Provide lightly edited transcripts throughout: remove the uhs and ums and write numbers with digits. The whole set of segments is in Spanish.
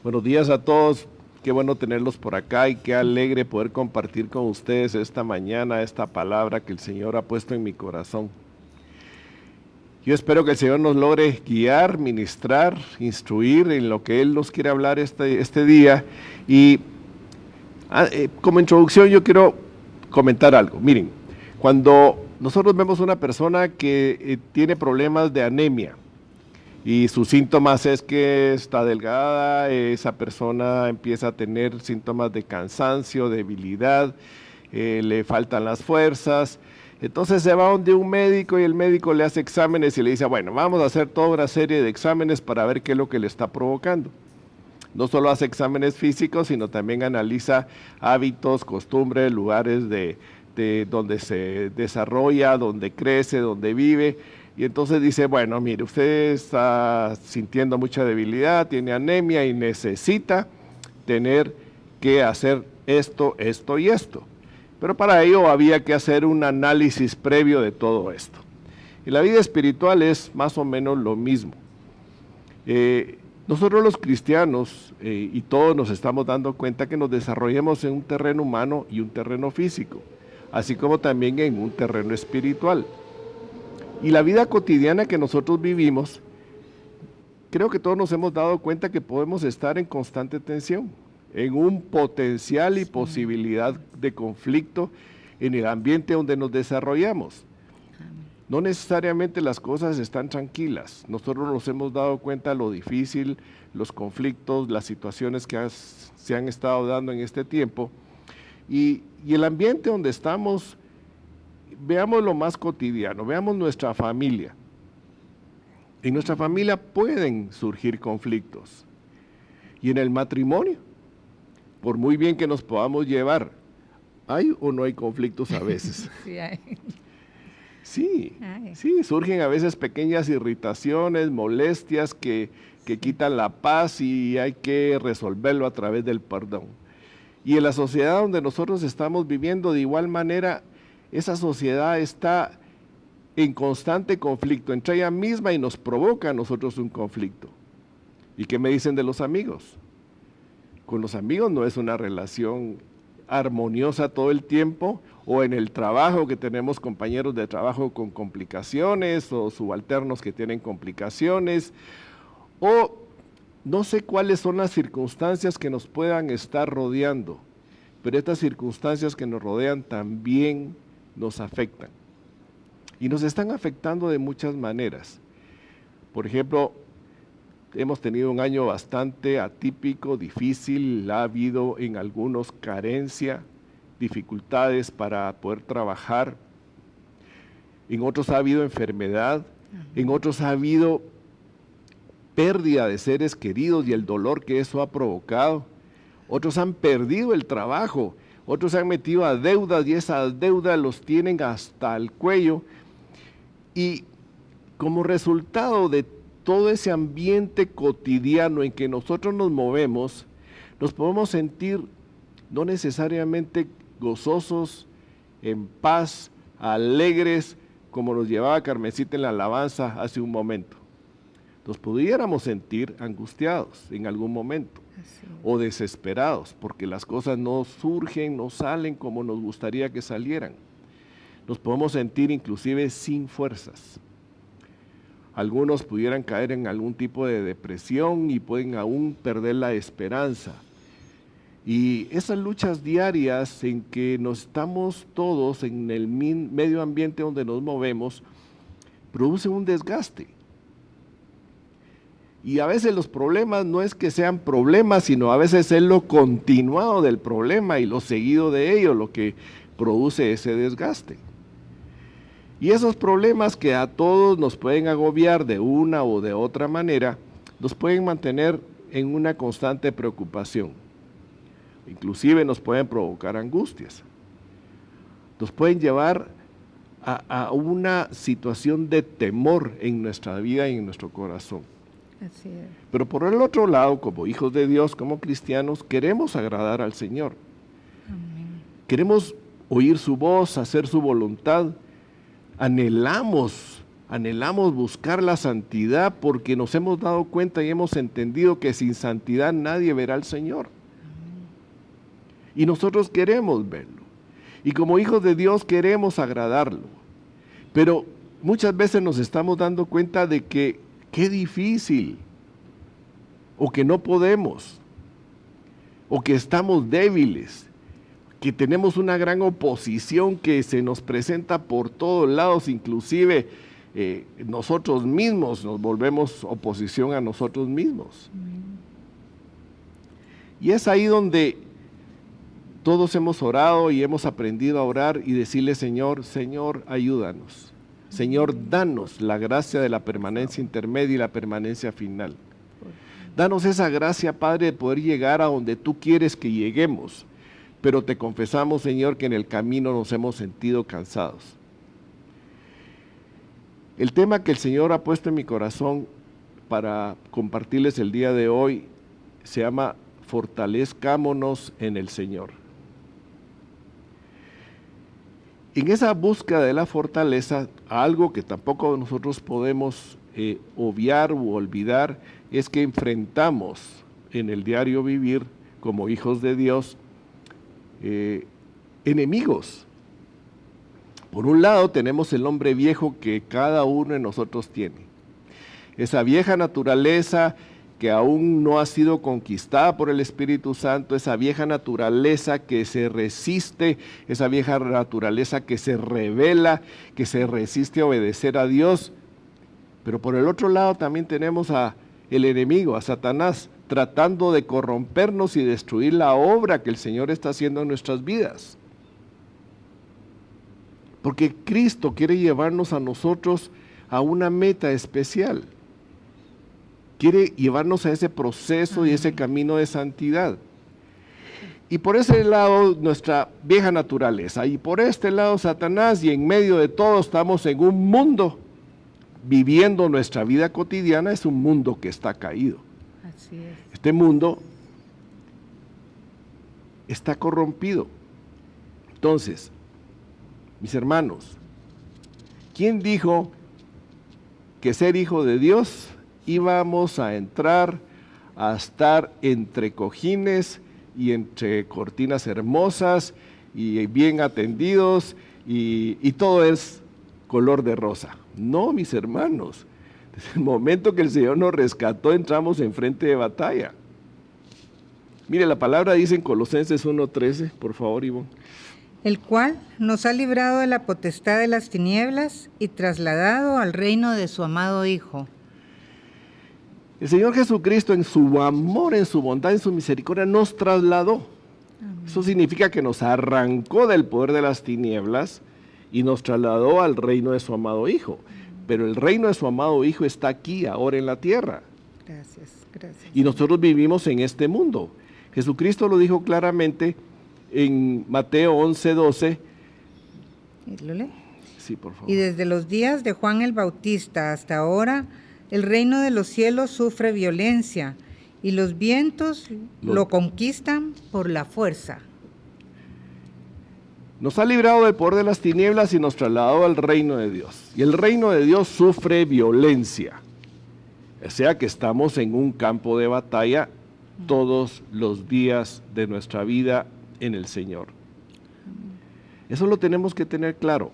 Buenos días a todos, qué bueno tenerlos por acá y qué alegre poder compartir con ustedes esta mañana esta palabra que el Señor ha puesto en mi corazón. Yo espero que el Señor nos logre guiar, ministrar, instruir en lo que Él nos quiere hablar este día. Y como introducción yo quiero comentar algo. Miren, cuando nosotros vemos una persona que tiene problemas de anemia, y sus síntomas es que está delgada, esa persona empieza a tener síntomas de cansancio, debilidad, le faltan las fuerzas. Entonces se va donde un médico y el médico le hace exámenes y le dice, bueno, vamos a hacer toda una serie de exámenes para ver qué es lo que le está provocando. No solo hace exámenes físicos, sino también analiza hábitos, costumbres, lugares de donde se desarrolla, donde crece, donde vive. Y entonces dice, bueno, mire, usted está sintiendo mucha debilidad, tiene anemia y necesita tener que hacer esto, esto y esto. Pero para ello había que hacer un análisis previo de todo esto. Y la vida espiritual es más o menos lo mismo. Nosotros los cristianos, y todos nos estamos dando cuenta que nos desarrollamos en un terreno humano y un terreno físico, así como también en un terreno espiritual. Y la vida cotidiana que nosotros vivimos, creo que todos nos hemos dado cuenta que podemos estar en constante tensión, en un potencial y posibilidad de conflicto en el ambiente donde nos desarrollamos. No necesariamente las cosas están tranquilas. Nosotros nos hemos dado cuenta de lo difícil, los conflictos, las situaciones que se han estado dando en este tiempo. Y el ambiente donde estamos, veamos lo más cotidiano, veamos nuestra familia. En nuestra familia pueden surgir conflictos. Y en el matrimonio, por muy bien que nos podamos llevar, ¿hay o no hay conflictos a veces? Sí, hay. Sí, surgen a veces pequeñas irritaciones, molestias que quitan la paz y hay que resolverlo a través del perdón. Y en la sociedad donde nosotros estamos viviendo, de igual manera, esa sociedad está en constante conflicto entre ella misma y nos provoca a nosotros un conflicto. ¿Y qué me dicen de los amigos? Con los amigos no es una relación armoniosa todo el tiempo, o en el trabajo que tenemos compañeros de trabajo con complicaciones, o subalternos que tienen complicaciones, o no sé cuáles son las circunstancias que nos puedan estar rodeando, pero estas circunstancias que nos rodean también nos afectan. Y nos están afectando de muchas maneras. Por ejemplo, hemos tenido un año bastante atípico, difícil, ha habido en algunos carencia, dificultades para poder trabajar, en otros ha habido enfermedad, en otros ha habido pérdida de seres queridos y el dolor que eso ha provocado, otros han perdido el trabajo, otros se han metido a deudas y esas deudas los tienen hasta el cuello, y como resultado de todo ese ambiente cotidiano en que nosotros nos movemos, nos podemos sentir no necesariamente gozosos, en paz, alegres, como nos llevaba Carmencita en la alabanza hace un momento. Nos pudiéramos sentir angustiados en algún momento, o desesperados, porque las cosas no surgen, no salen como nos gustaría que salieran. Nos podemos sentir inclusive sin fuerzas. Algunos pudieran caer en algún tipo de depresión y pueden aún perder la esperanza. Y esas luchas diarias en que nos estamos todos en el medio ambiente donde nos movemos, producen un desgaste. Y a veces los problemas no es que sean problemas, sino a veces es lo continuado del problema y lo seguido de ello lo que produce ese desgaste. Y esos problemas que a todos nos pueden agobiar de una o de otra manera, nos pueden mantener en una constante preocupación. Inclusive nos pueden provocar angustias. Nos pueden llevar a una situación de temor en nuestra vida y en nuestro corazón. Así es. Pero por el otro lado, como hijos de Dios, como cristianos, queremos agradar al Señor. Amén. Queremos oír su voz, hacer su voluntad. Anhelamos Anhelamos buscar la santidad porque nos hemos dado cuenta y hemos entendido que sin santidad nadie verá al Señor. Y nosotros queremos verlo. Y como hijos de Dios queremos agradarlo. Pero muchas veces nos estamos dando cuenta de que qué difícil, o que no podemos, o que estamos débiles, que tenemos una gran oposición que se nos presenta por todos lados, inclusive nosotros mismos nos volvemos oposición a nosotros mismos. Y es ahí donde todos hemos orado y hemos aprendido a orar y decirle: Señor, Señor, ayúdanos. Señor, danos la gracia de la permanencia intermedia y la permanencia final. Danos esa gracia, Padre, de poder llegar a donde tú quieres que lleguemos. Pero te confesamos, Señor, que en el camino nos hemos sentido cansados. El tema que el Señor ha puesto en mi corazón para compartirles el día de hoy se llama Fortalezcámonos en el Señor. En esa búsqueda de la fortaleza, algo que tampoco nosotros podemos obviar u olvidar, es que enfrentamos en el diario vivir como hijos de Dios enemigos. Por un lado tenemos el hombre viejo que cada uno de nosotros tiene. Esa vieja naturaleza que aún no ha sido conquistada por el Espíritu Santo, esa vieja naturaleza que se resiste, esa vieja naturaleza que se rebela, que se resiste a obedecer a Dios. Pero por el otro lado también tenemos a el enemigo, a Satanás, tratando de corrompernos y destruir la obra que el Señor está haciendo en nuestras vidas. Porque Cristo quiere llevarnos a nosotros a una meta especial. Quiere llevarnos a ese proceso y ese camino de santidad. Y por ese lado nuestra vieja naturaleza, y por este lado Satanás, y en medio de todo estamos en un mundo viviendo nuestra vida cotidiana. Es un mundo que está caído. Así es. Este mundo está corrompido. Entonces, mis hermanos, ¿quién dijo que ser hijo de Dios íbamos a entrar a estar entre cojines y entre cortinas hermosas y bien atendidos y todo es color de rosa? No, mis hermanos, desde el momento que el Señor nos rescató entramos en frente de batalla. Mire, la palabra dice en Colosenses 1:13, por favor, Ivonne. El cual nos ha librado de la potestad de las tinieblas y trasladado al reino de su amado Hijo. El Señor Jesucristo, en su amor, en su bondad, en su misericordia, nos trasladó. Amén. Eso significa que nos arrancó del poder de las tinieblas y nos trasladó al reino de su amado Hijo. Pero el reino de su amado Hijo está aquí, ahora en la tierra. Gracias, gracias. Y nosotros vivimos en este mundo. Jesucristo lo dijo claramente en Mateo 11:12. ¿Lo lee? Sí, por favor. Y desde los días de Juan el Bautista hasta ahora, el reino de los cielos sufre violencia y los vientos lo conquistan por la fuerza. Nos ha librado del poder de las tinieblas y nos trasladado al reino de Dios. Y el reino de Dios sufre violencia. O sea que estamos en un campo de batalla todos los días de nuestra vida en el Señor. Eso lo tenemos que tener claro.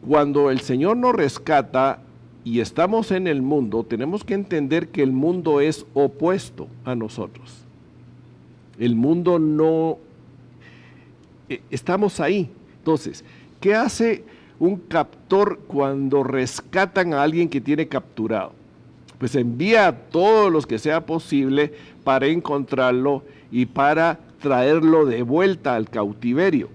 Cuando el Señor nos rescata y estamos en el mundo, tenemos que entender que el mundo es opuesto a nosotros. El mundo no... Estamos ahí. Entonces, ¿qué hace un captor cuando rescatan a alguien que tiene capturado? Pues envía a todos los que sea posible para encontrarlo y para traerlo de vuelta al cautiverio.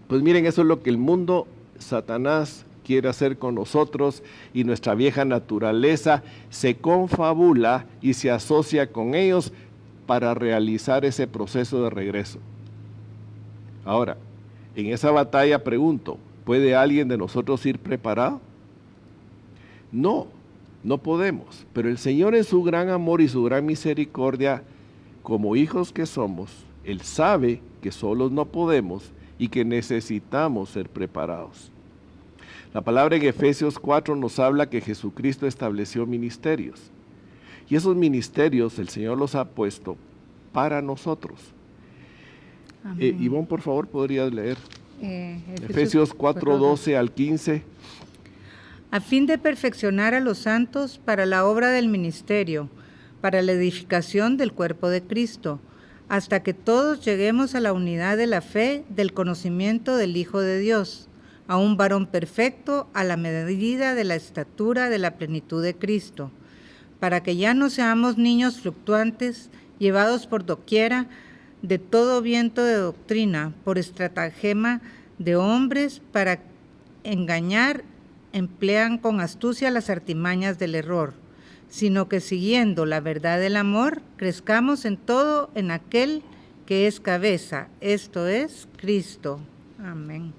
Pues miren, eso es lo que el mundo, Satanás, quiere hacer con nosotros, y nuestra vieja naturaleza se confabula y se asocia con ellos para realizar ese proceso de regreso. Ahora, en esa batalla pregunto, ¿puede alguien de nosotros ir preparado? No, no podemos, pero el Señor en su gran amor y su gran misericordia, como hijos que somos, Él sabe que solos no podemos y que necesitamos ser preparados. La palabra en Efesios 4 nos habla que Jesucristo estableció ministerios. Y esos ministerios el Señor los ha puesto para nosotros. Ivonne, por favor, ¿podrías leer? Efesios 4, 12 al 15. A fin de perfeccionar a los santos para la obra del ministerio, para la edificación del cuerpo de Cristo, hasta que todos lleguemos a la unidad de la fe, del conocimiento del Hijo de Dios, a un varón perfecto, a la medida de la estatura de la plenitud de Cristo, para que ya no seamos niños fluctuantes, llevados por doquiera de todo viento de doctrina, por estratagema de hombres para engañar, emplean con astucia las artimañas del error, sino que siguiendo la verdad del amor, crezcamos en todo en aquel que es cabeza, esto es Cristo. Amén.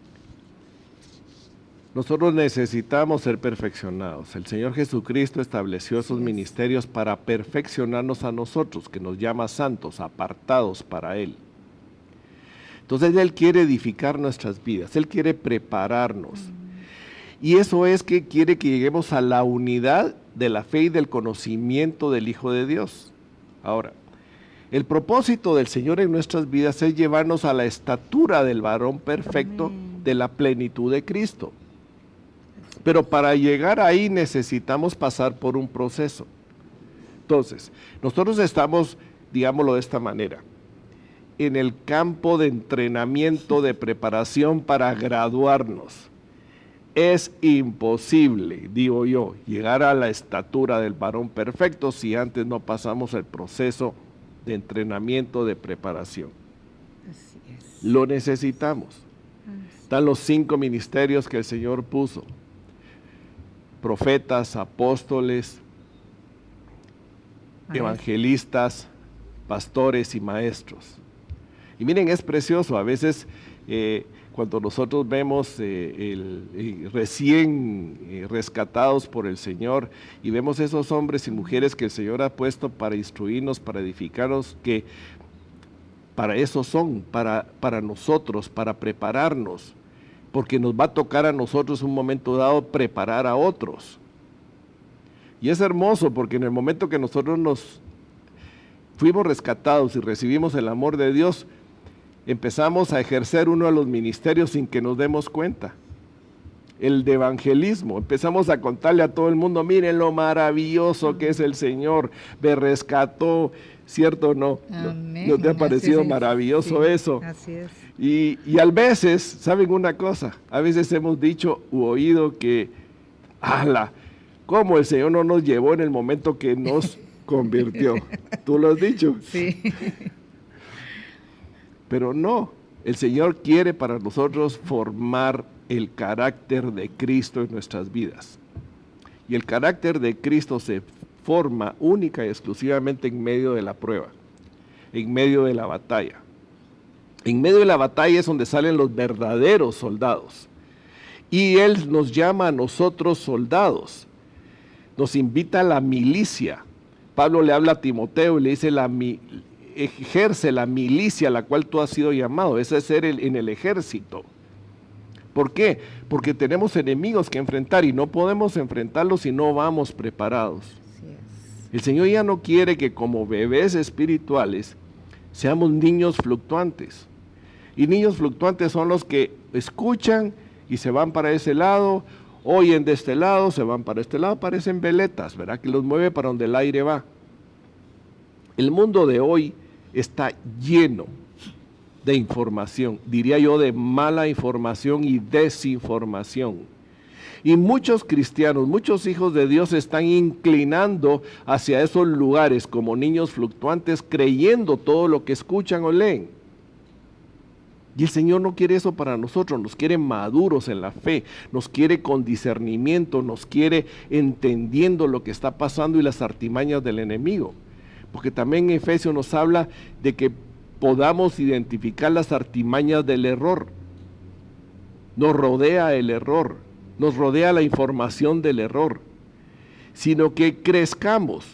Nosotros necesitamos ser perfeccionados. El Señor Jesucristo estableció esos ministerios para perfeccionarnos a nosotros, que nos llama santos, apartados para Él. Entonces Él quiere edificar nuestras vidas, Él quiere prepararnos. Y eso es que quiere que lleguemos a la unidad de la fe y del conocimiento del Hijo de Dios. Ahora, el propósito del Señor en nuestras vidas es llevarnos a la estatura del varón perfecto de la plenitud de Cristo. Pero para llegar ahí necesitamos pasar por un proceso. Entonces, nosotros estamos, digámoslo de esta manera, en el campo de entrenamiento, de preparación para graduarnos. Es imposible, digo yo, llegar a la estatura del varón perfecto si antes no pasamos el proceso de entrenamiento, de preparación. Así es. Lo necesitamos. Están los 5 ministerios que el Señor puso: profetas, apóstoles, evangelistas, pastores y maestros. Y miren, es precioso, a veces cuando nosotros vemos recién rescatados por el Señor y vemos esos hombres y mujeres que el Señor ha puesto para instruirnos, para edificarnos, que para eso son, para nosotros, para prepararnos, porque nos va a tocar a nosotros un momento dado preparar a otros. Y es hermoso porque en el momento que nosotros nos fuimos rescatados y recibimos el amor de Dios, empezamos a ejercer uno de los ministerios sin que nos demos cuenta. El de evangelismo. Empezamos a contarle a todo el mundo: miren lo maravilloso que es el Señor, me rescató, ¿cierto o no? Amén. ¿No te ha parecido maravilloso eso? Así es. Y a veces, ¿saben una cosa? A veces hemos dicho u oído que, ¡ala! ¿Cómo el Señor no nos llevó en el momento que nos convirtió? ¿Tú lo has dicho? Sí. Pero no, el Señor quiere para nosotros formar el carácter de Cristo en nuestras vidas. Y el carácter de Cristo se forma única y exclusivamente en medio de la prueba, en medio de la batalla. En medio de la batalla es donde salen los verdaderos soldados. Y Él nos llama a nosotros soldados. Nos invita a la milicia. Pablo le habla a Timoteo y le dice: ejerce la milicia a la cual tú has sido llamado. Ese es ser en el ejército. ¿Por qué? Porque tenemos enemigos que enfrentar y no podemos enfrentarlos si no vamos preparados. Así es. El Señor ya no quiere que como bebés espirituales seamos niños fluctuantes. Y niños fluctuantes son los que escuchan y se van para ese lado, oyen de este lado, se van para este lado, parecen veletas, ¿verdad? Que los mueve para donde el aire va. El mundo de hoy está lleno de información, diría yo, de mala información y desinformación. Y muchos cristianos, muchos hijos de Dios se están inclinando hacia esos lugares como niños fluctuantes, creyendo todo lo que escuchan o leen. Y el Señor no quiere eso para nosotros, nos quiere maduros en la fe, nos quiere con discernimiento, nos quiere entendiendo lo que está pasando y las artimañas del enemigo. Porque también en Efesios nos habla de que podamos identificar las artimañas del error. Nos rodea el error, nos rodea la información del error, sino que crezcamos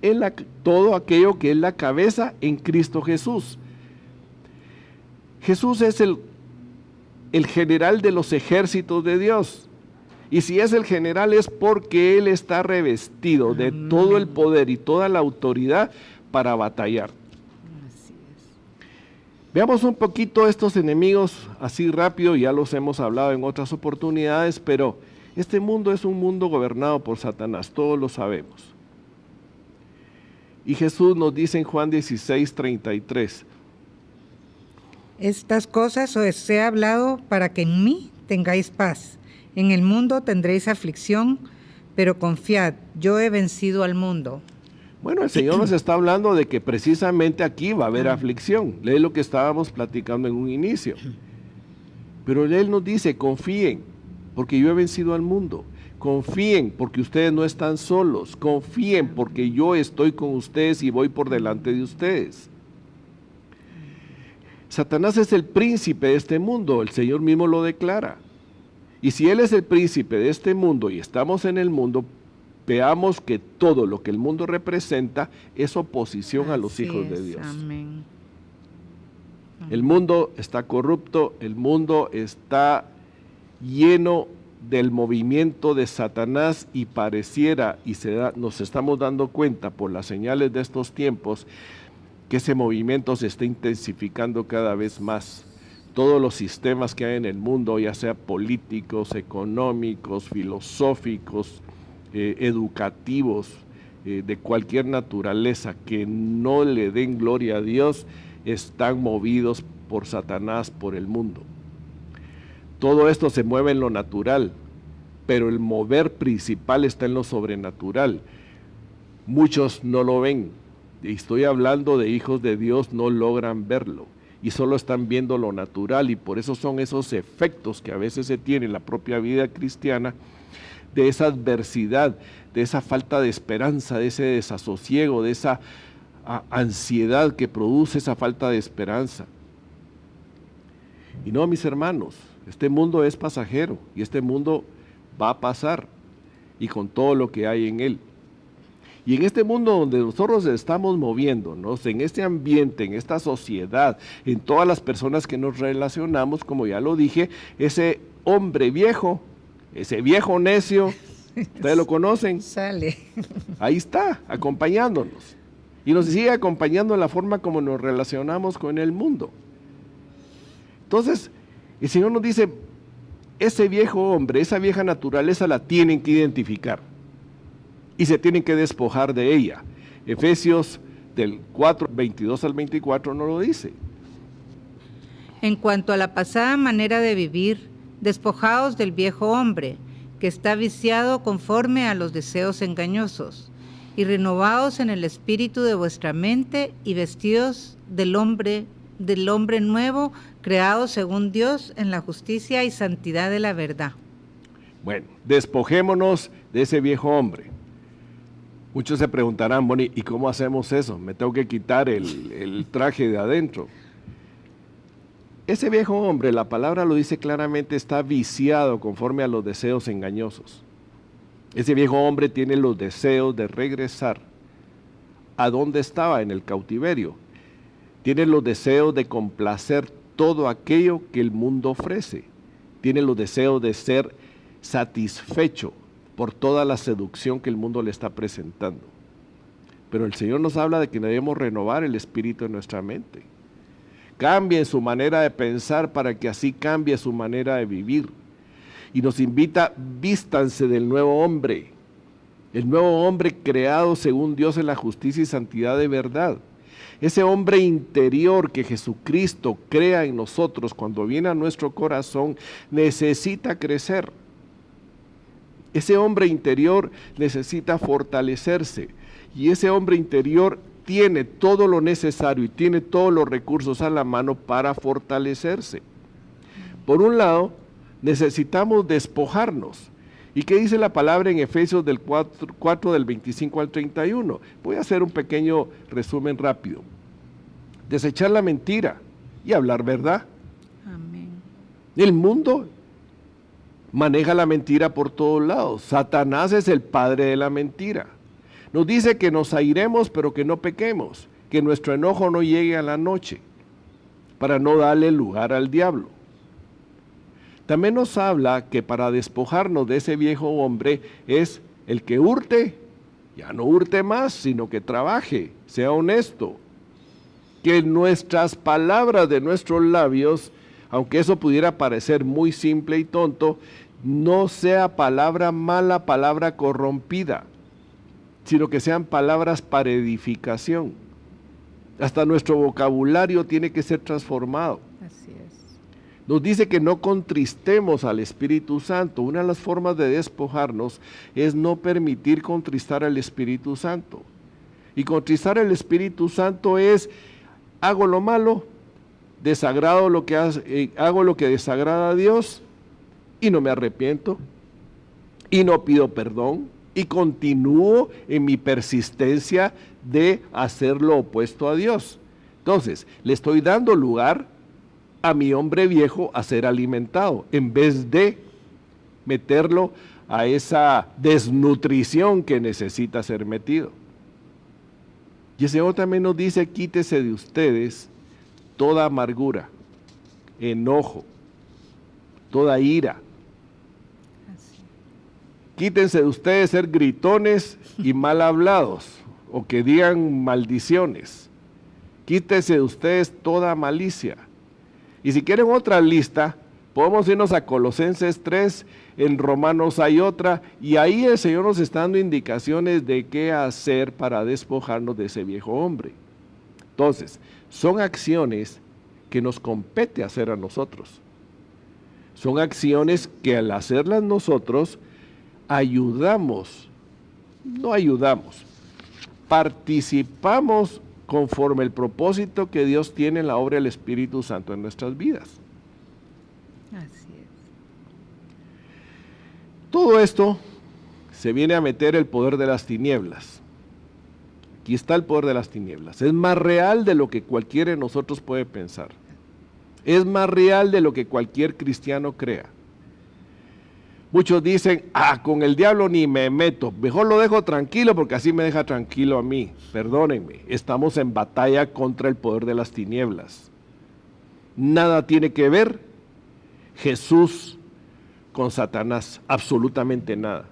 en todo aquello que es la cabeza en Cristo Jesús. Jesús es el general de los ejércitos de Dios. Y si es el general es porque él está revestido de todo el poder y toda la autoridad para batallar. Así es. Veamos un poquito estos enemigos así rápido, ya los hemos hablado en otras oportunidades, pero este mundo es un mundo gobernado por Satanás, todos lo sabemos. Y Jesús nos dice en Juan 16:33, Estas cosas os he hablado para que en mí tengáis paz. En el mundo tendréis aflicción, pero confiad, yo he vencido al mundo. bueno, el Señor nos está hablando de que precisamente aquí va a haber aflicción. Lee lo que estábamos platicando en un inicio. Pero Él nos dice, confíen, porque yo he vencido al mundo. Confíen, porque ustedes no están solos. Confíen, porque yo estoy con ustedes y voy por delante de ustedes. Satanás es el príncipe de este mundo, el Señor mismo lo declara. Y si Él es el príncipe de este mundo y estamos en el mundo, veamos que todo lo que el mundo representa es oposición a los Así hijos de es, Dios. Amén. El mundo está corrupto, el mundo está lleno del movimiento de Satanás y pareciera, y nos estamos dando cuenta por las señales de estos tiempos, que ese movimiento se está intensificando cada vez más. Todos los sistemas que hay en el mundo, ya sea políticos, económicos, filosóficos, educativos, de cualquier naturaleza, que no le den gloria a Dios, están movidos por Satanás, por el mundo. Todo esto se mueve en lo natural, pero el mover principal está en lo sobrenatural. Muchos no lo ven, y estoy hablando de hijos de Dios, no logran verlo, y solo están viendo lo natural, y por eso son esos efectos que a veces se tiene en la propia vida cristiana, de esa adversidad, de esa falta de esperanza, de ese desasosiego, de esa ansiedad que produce esa falta de esperanza. Y no, mis hermanos, este mundo es pasajero y este mundo va a pasar, y con todo lo que hay en él. Y en este mundo donde nosotros estamos moviéndonos, en este ambiente, en esta sociedad, en todas las personas que nos relacionamos, como ya lo dije, ese hombre viejo, ese viejo necio, ustedes lo conocen, Sale. ahí está, acompañándonos. Y nos sigue acompañando en la forma como nos relacionamos con el mundo. Entonces, el Señor nos dice, ese viejo hombre, esa vieja naturaleza la tienen que identificar y se tienen que despojar de ella. Efesios del 4, 22 al 24 nos lo dice. En cuanto a la pasada manera de vivir, despojaos del viejo hombre, que está viciado conforme a los deseos engañosos, y renovaos en el espíritu de vuestra mente, y vestidos del hombre nuevo, creado según Dios en la justicia y santidad de la verdad. Bueno, despojémonos de ese viejo hombre. Muchos se preguntarán, bueno, ¿y cómo hacemos eso? Me tengo que quitar el traje de adentro. Ese viejo hombre, la palabra lo dice claramente, está viciado conforme a los deseos engañosos. Ese viejo hombre tiene los deseos de regresar a donde estaba, en el cautiverio. Tiene los deseos de complacer todo aquello que el mundo ofrece. Tiene los deseos de ser satisfecho por toda la seducción que el mundo le está presentando. Pero el Señor nos habla de que debemos renovar el espíritu de nuestra mente. Cambien su manera de pensar para que así cambie su manera de vivir. Y nos invita, vístanse del nuevo hombre. El nuevo hombre creado según Dios en la justicia y santidad de verdad. Ese hombre interior que Jesucristo crea en nosotros cuando viene a nuestro corazón necesita crecer. Ese hombre interior necesita fortalecerse. Y ese hombre interior tiene todo lo necesario y tiene todos los recursos a la mano para fortalecerse. Por un lado, necesitamos despojarnos. ¿Y qué dice la palabra en Efesios del 4 del 25 al 31? Voy a hacer un pequeño resumen rápido. Desechar la mentira y hablar verdad. Amén. El mundo maneja la mentira por todos lados. Satanás es el padre de la mentira. Nos dice que nos airemos, pero que no pequemos, que nuestro enojo no llegue a la noche, para no darle lugar al diablo. También nos habla que para despojarnos de ese viejo hombre es el que hurte, ya no hurte más, sino que trabaje, sea honesto. Que nuestras palabras de nuestros labios, aunque eso pudiera parecer muy simple y tonto, no sea palabra mala, palabra corrompida, sino que sean palabras para edificación. Hasta nuestro vocabulario tiene que ser transformado. Así es. Nos dice que no contristemos al Espíritu Santo. Una de las formas de despojarnos es no permitir contristar al Espíritu Santo. Y contristar al Espíritu Santo es, hago lo malo, hago lo que desagrada a Dios y no me arrepiento y no pido perdón y continúo en mi persistencia de hacer lo opuesto a Dios. Entonces, le estoy dando lugar a mi hombre viejo a ser alimentado, en vez de meterlo a esa desnutrición que necesita ser metido. Y el Señor también nos dice, quítese de ustedes toda amargura, enojo, toda ira. Quítense de ustedes ser gritones y mal hablados, o que digan maldiciones. Quítense de ustedes toda malicia. Y si quieren otra lista, podemos irnos a Colosenses 3, en Romanos hay otra, y ahí el Señor nos está dando indicaciones de qué hacer para despojarnos de ese viejo hombre. Entonces, son acciones que nos compete hacer a nosotros. Son acciones que al hacerlas nosotros, participamos conforme el propósito que Dios tiene en la obra del Espíritu Santo en nuestras vidas. Así es. Todo esto se viene a meter el poder de las tinieblas. Aquí está el poder de las tinieblas. Es más real de lo que cualquiera de nosotros puede pensar. Es más real de lo que cualquier cristiano crea. Muchos dicen, con el diablo ni me meto, mejor lo dejo tranquilo porque así me deja tranquilo a mí. Perdónenme, estamos en batalla contra el poder de las tinieblas. Nada tiene que ver Jesús con Satanás, absolutamente nada.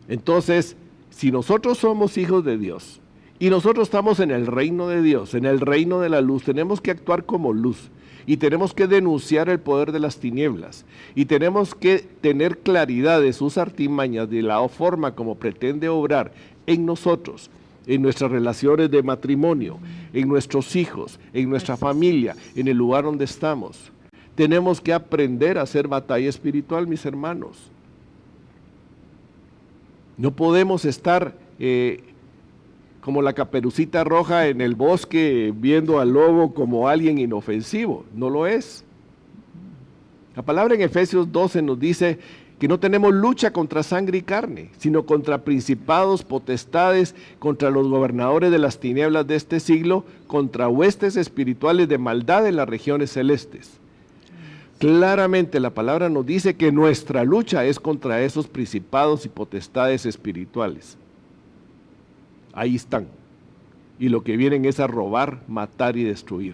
Entonces, si nosotros somos hijos de Dios y nosotros estamos en el reino de Dios, en el reino de la luz, tenemos que actuar como luz. Y tenemos que denunciar el poder de las tinieblas. Y tenemos que tener claridad de sus artimañas, de la forma como pretende obrar en nosotros, en nuestras relaciones de matrimonio, en nuestros hijos, en nuestra familia, en el lugar donde estamos. Tenemos que aprender a hacer batalla espiritual, mis hermanos. No podemos estar como la Caperucita Roja en el bosque, viendo al lobo como alguien inofensivo. No lo es. La palabra en Efesios 12 nos dice que no tenemos lucha contra sangre y carne, sino contra principados, potestades, contra los gobernadores de las tinieblas de este siglo, contra huestes espirituales de maldad en las regiones celestes. Claramente la palabra nos dice que nuestra lucha es contra esos principados y potestades espirituales. Ahí están. Y lo que vienen es a robar, matar y destruir.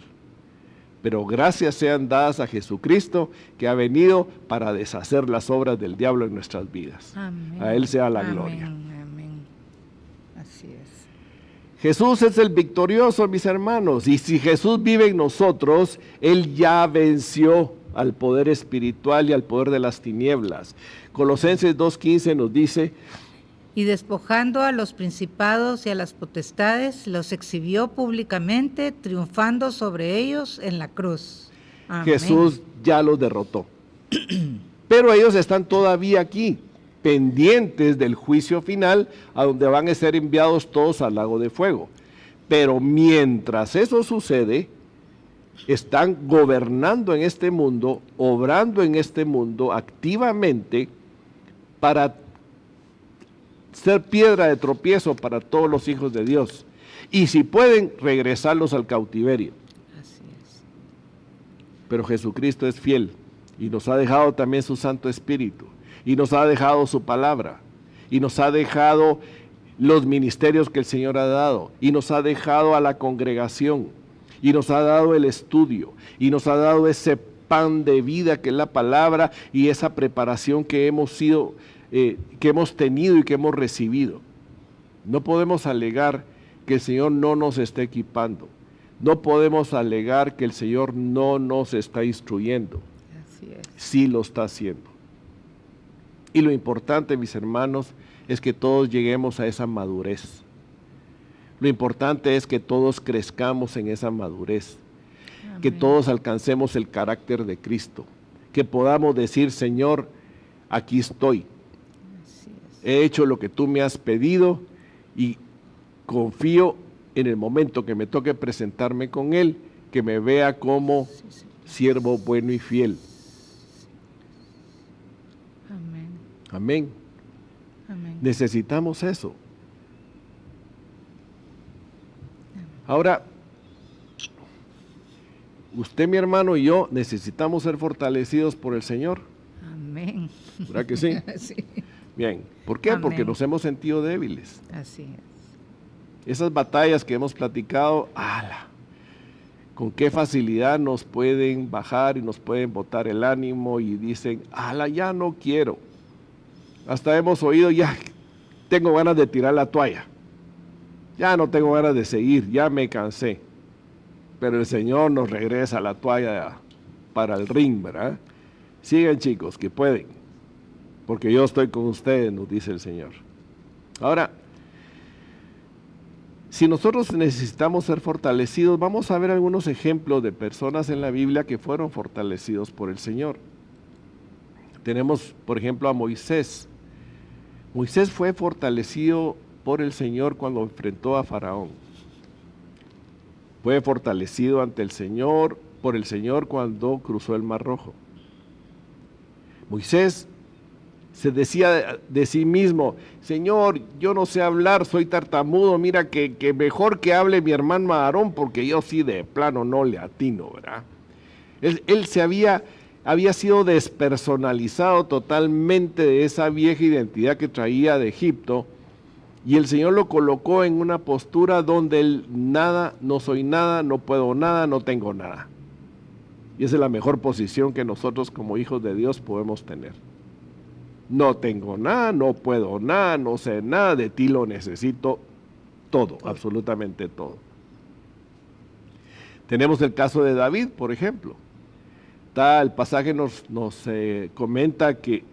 Pero gracias sean dadas a Jesucristo, que ha venido para deshacer las obras del diablo en nuestras vidas. Amén. A Él sea la Amén, gloria. amén. Así es. Jesús es el victorioso, mis hermanos. Y si Jesús vive en nosotros, Él ya venció al poder espiritual y al poder de las tinieblas. Colosenses 2:15 nos dice: Y despojando a los principados y a las potestades, los exhibió públicamente, triunfando sobre ellos en la cruz. Amén. Jesús ya los derrotó. Pero ellos están todavía aquí, pendientes del juicio final, a donde van a ser enviados todos al lago de fuego. Pero mientras eso sucede, están gobernando en este mundo, obrando en este mundo activamente para ser piedra de tropiezo para todos los hijos de Dios. Y si pueden, regresarlos al cautiverio. Así es. Pero Jesucristo es fiel y nos ha dejado también su Santo Espíritu, y nos ha dejado su palabra, y nos ha dejado los ministerios que el Señor ha dado, y nos ha dejado a la congregación, y nos ha dado el estudio, y nos ha dado ese pan de vida que es la palabra y esa preparación que hemos tenido y que hemos recibido. No podemos alegar que el Señor no nos está equipando. No podemos alegar que el Señor no nos está instruyendo. Así es. Sí lo está haciendo. Y lo importante, mis hermanos, es que todos lleguemos a esa madurez. Lo importante es que todos crezcamos en esa madurez. Amén. Que todos alcancemos el carácter de Cristo. Que podamos decir, Señor, aquí estoy. Así es. He hecho lo que tú me has pedido y confío en el momento que me toque presentarme con Él, que me vea como siervo bueno y fiel. Amén. Amén. Amén. Necesitamos eso. Ahora, usted, mi hermano, y yo necesitamos ser fortalecidos por el Señor. Amén. ¿Verdad que sí? Sí. Bien. ¿Por qué? Amén. Porque nos hemos sentido débiles. Así es. Esas batallas que hemos platicado, ¡ala! Con qué facilidad nos pueden bajar y nos pueden botar el ánimo y dicen, ¡ala! Ya no quiero. Hasta hemos oído, ya tengo ganas de tirar la toalla. Ya no tengo ganas de seguir, ya me cansé. Pero el Señor nos regresa la toalla para el ring, ¿verdad? Sigan, chicos, que pueden. Porque yo estoy con ustedes, nos dice el Señor. Ahora, si nosotros necesitamos ser fortalecidos, vamos a ver algunos ejemplos de personas en la Biblia que fueron fortalecidos por el Señor. Tenemos, por ejemplo, a Moisés. Moisés fue fortalecido por el Señor cuando enfrentó a Faraón. Fue fortalecido ante el Señor, por el Señor cuando cruzó el Mar Rojo. Moisés se decía de sí mismo, Señor, yo no sé hablar, soy tartamudo, mira que mejor que hable mi hermano Aarón, porque yo sí de plano no le atino, ¿verdad? Él se había sido despersonalizado totalmente de esa vieja identidad que traía de Egipto, y el Señor lo colocó en una postura donde él nada, no soy nada, no puedo nada, no tengo nada. Y esa es la mejor posición que nosotros como hijos de Dios podemos tener. No tengo nada, no puedo nada, no sé nada, de ti lo necesito todo, absolutamente todo. Tenemos el caso de David, por ejemplo. El pasaje nos comenta que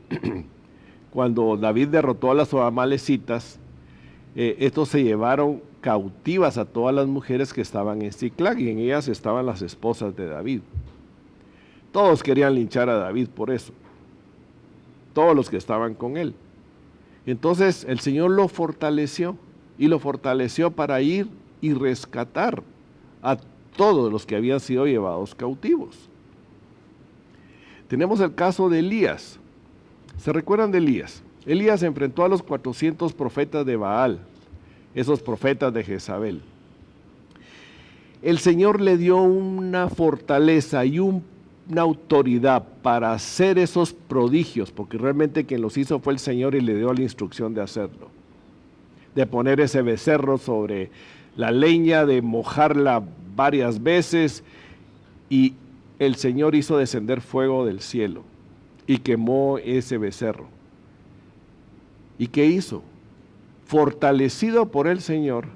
cuando David derrotó a las amalecitas, estos se llevaron cautivas a todas las mujeres que estaban en Siclag, y en ellas estaban las esposas de David. Todos querían linchar a David por eso. Todos los que estaban con él. Entonces el Señor lo fortaleció, y lo fortaleció para ir y rescatar a todos los que habían sido llevados cautivos. Tenemos el caso de Elías. ¿Se recuerdan de Elías? Elías enfrentó a los 400 profetas de Baal, esos profetas de Jezabel. El Señor le dio una fortaleza y una autoridad para hacer esos prodigios, porque realmente quien los hizo fue el Señor y le dio la instrucción de hacerlo. De poner ese becerro sobre la leña, de mojarla varias veces, y el Señor hizo descender fuego del cielo y quemó ese becerro. ¿Y qué hizo? Fortalecido por el Señor,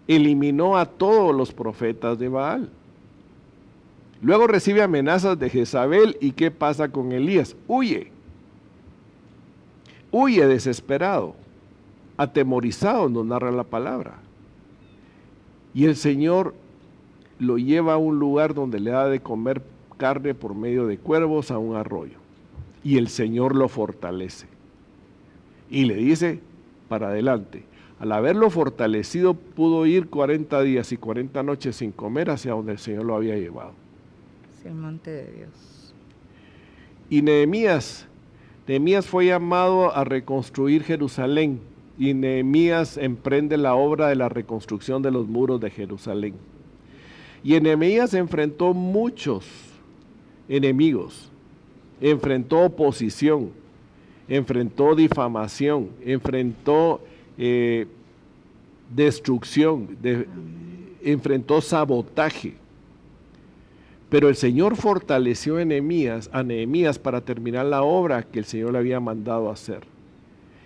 eliminó a todos los profetas de Baal. Luego recibe amenazas de Jezabel, ¿y qué pasa con Elías? Huye desesperado, atemorizado, nos narra la palabra. Y el Señor lo lleva a un lugar donde le da de comer carne por medio de cuervos a un arroyo. Y el Señor lo fortalece. Y le dice, para adelante. Al haberlo fortalecido, pudo ir 40 días y 40 noches sin comer hacia donde el Señor lo había llevado. Hacia el monte de Dios. Y Nehemías fue llamado a reconstruir Jerusalén. Y Nehemías emprende la obra de la reconstrucción de los muros de Jerusalén. Y Nehemías enfrentó muchos enemigos, enfrentó oposición, enfrentó difamación, enfrentó destrucción, enfrentó sabotaje. Pero el Señor fortaleció a Nehemías para terminar la obra que el Señor le había mandado hacer.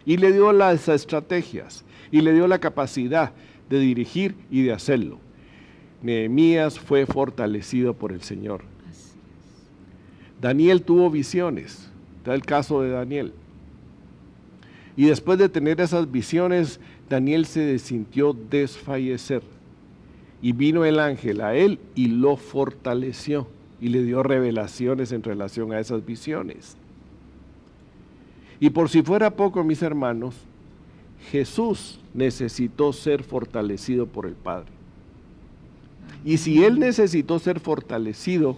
Y le dio las estrategias, y le dio la capacidad de dirigir y de hacerlo. Nehemías fue fortalecido por el Señor. Daniel tuvo visiones, está el caso de Daniel. Y después de tener esas visiones, Daniel se sintió desfallecer. Y vino el ángel a él y lo fortaleció y le dio revelaciones en relación a esas visiones. Y por si fuera poco, mis hermanos, Jesús necesitó ser fortalecido por el Padre. Y si Él necesitó ser fortalecido,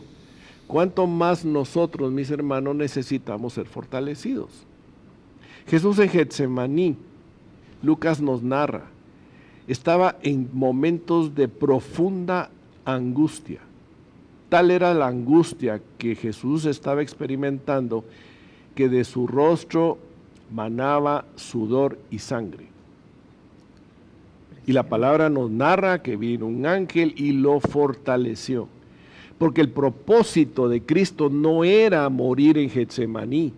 ¿cuánto más nosotros, mis hermanos, necesitamos ser fortalecidos? Jesús en Getsemaní, Lucas nos narra, estaba en momentos de profunda angustia. Tal era la angustia que Jesús estaba experimentando que de su rostro manaba sudor y sangre. Y la palabra nos narra que vino un ángel y lo fortaleció. Porque el propósito de Cristo no era morir en Getsemaní.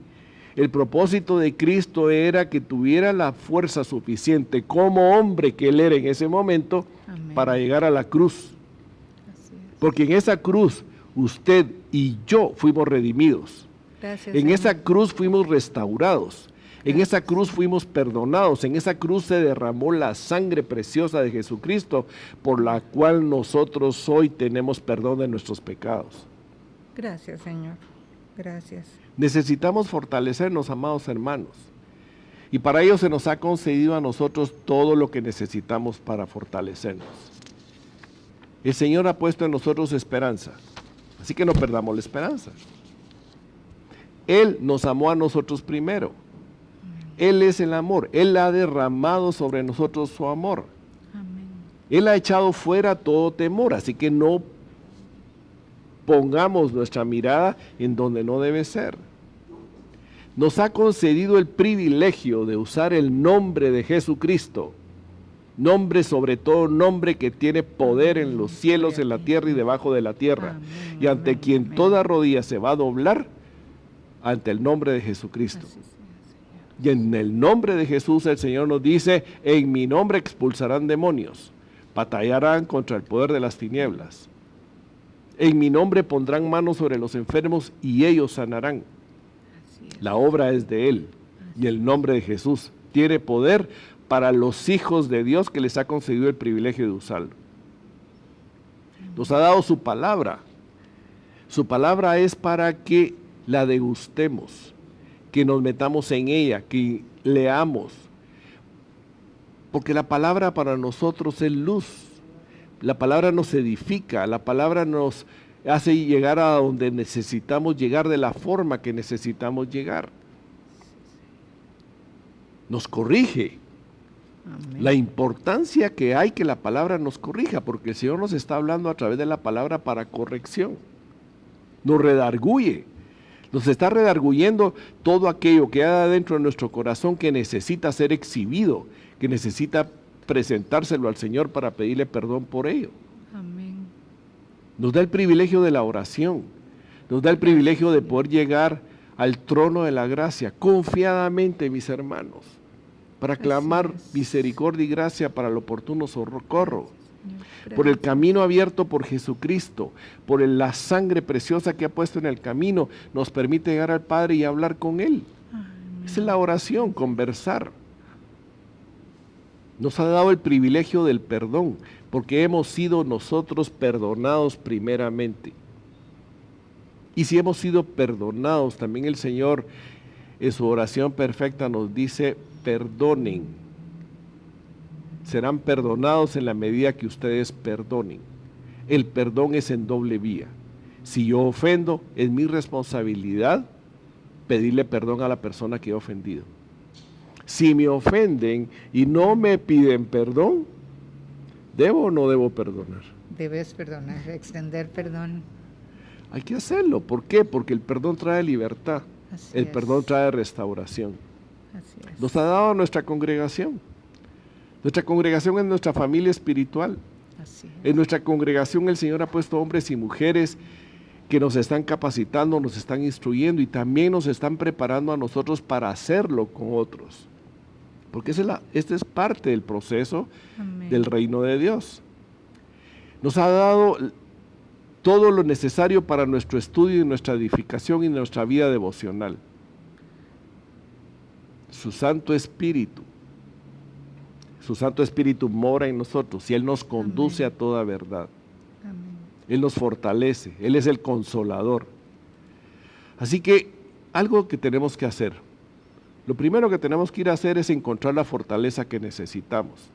El propósito de Cristo era que tuviera la fuerza suficiente como hombre que Él era en ese momento. Amén. Para llegar a la cruz. Porque en esa cruz usted y yo fuimos redimidos. Gracias, en Señor. esa cruz fuimos restaurados. En esa cruz fuimos perdonados. En esa cruz se derramó la sangre preciosa de Jesucristo, por la cual nosotros hoy tenemos perdón de nuestros pecados. Gracias, Señor. Gracias. Necesitamos fortalecernos, amados hermanos. Y para ello se nos ha concedido a nosotros todo lo que necesitamos para fortalecernos. El Señor ha puesto en nosotros esperanza. Así que no perdamos la esperanza. Él nos amó a nosotros primero. Él es el amor. Él ha derramado sobre nosotros su amor. Amén. Él ha echado fuera todo temor. Así que no pongamos nuestra mirada en donde no debe ser. Nos ha concedido el privilegio de usar el nombre de Jesucristo. Nombre, sobre todo nombre que tiene poder en los cielos, en la tierra y debajo de la tierra. Amén, y ante amén, quien amén. toda rodilla se va a doblar, ante el nombre de Jesucristo. Así sea, Señor. Y en el nombre de Jesús el Señor nos dice, en mi nombre expulsarán demonios, batallarán contra el poder de las tinieblas. En mi nombre pondrán manos sobre los enfermos y ellos sanarán. Así es. La obra es de Él y el nombre de Jesús tiene poder para los hijos de Dios que les ha concedido el privilegio de usarlo. Nos ha dado su palabra. Su palabra es para que la degustemos, que nos metamos en ella, que leamos. Porque la palabra para nosotros es luz. La palabra nos edifica, la palabra nos hace llegar a donde necesitamos llegar de la forma que necesitamos llegar. Nos corrige. Amén. La importancia que hay que la palabra nos corrija, porque el Señor nos está hablando a través de la palabra para corrección. Nos redarguye. Nos está redarguyendo todo aquello que hay dentro de nuestro corazón que necesita ser exhibido, que necesita presentárselo al Señor para pedirle perdón por ello. Amén. Nos da el privilegio de la oración, nos da el privilegio de poder llegar al trono de la gracia confiadamente, mis hermanos, para clamar misericordia y gracia para el oportuno socorro, por el camino abierto por Jesucristo, por la sangre preciosa que ha puesto en el camino, nos permite llegar al Padre y hablar con Él. Amén. Esa es la oración, conversar. Nos ha dado el privilegio del perdón, porque hemos sido nosotros perdonados primeramente. Y si hemos sido perdonados, también el Señor en su oración perfecta nos dice, perdonen. Serán perdonados en la medida que ustedes perdonen. El perdón es en doble vía. Si yo ofendo, es mi responsabilidad pedirle perdón a la persona que he ofendido. Si me ofenden y no me piden perdón, ¿debo o no debo perdonar? Debes perdonar, extender perdón. Hay que hacerlo. ¿Por qué? Porque el perdón trae libertad. Así El es. perdón trae restauración. Así es. Nos ha dado nuestra congregación. Nuestra congregación es nuestra familia espiritual. Así es. En nuestra congregación el Señor ha puesto hombres y mujeres que nos están capacitando, nos están instruyendo y también nos están preparando a nosotros para hacerlo con otros. Porque este es parte del proceso Amén. del reino de Dios. Nos ha dado todo lo necesario para nuestro estudio y nuestra edificación y nuestra vida devocional. Su Santo Espíritu mora en nosotros y Él nos conduce Amén. a toda verdad. Amén. Él nos fortalece, Él es el consolador. Así que algo que tenemos que hacer, lo primero que tenemos que ir a hacer es encontrar la fortaleza que necesitamos.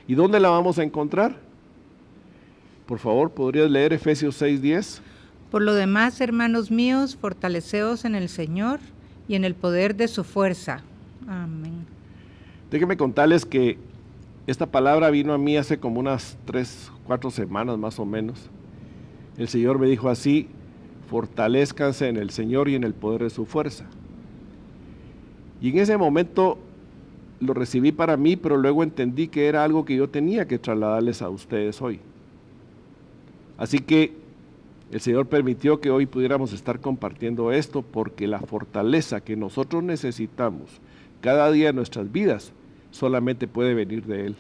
¿Y dónde la vamos a encontrar? Por favor, ¿podrías leer Efesios 6:10? Por lo demás, hermanos míos, fortaleceos en el Señor y en el poder de su fuerza. Amén. Déjenme contarles que esta palabra vino a mí hace como unas 3-4 semanas más o menos. El Señor me dijo así: fortalezcanse en el Señor y en el poder de su fuerza. Y en ese momento lo recibí para mí, pero luego entendí que era algo que yo tenía que trasladarles a ustedes hoy. Así que el Señor permitió que hoy pudiéramos estar compartiendo esto, porque la fortaleza que nosotros necesitamos cada día en nuestras vidas solamente puede venir de Él.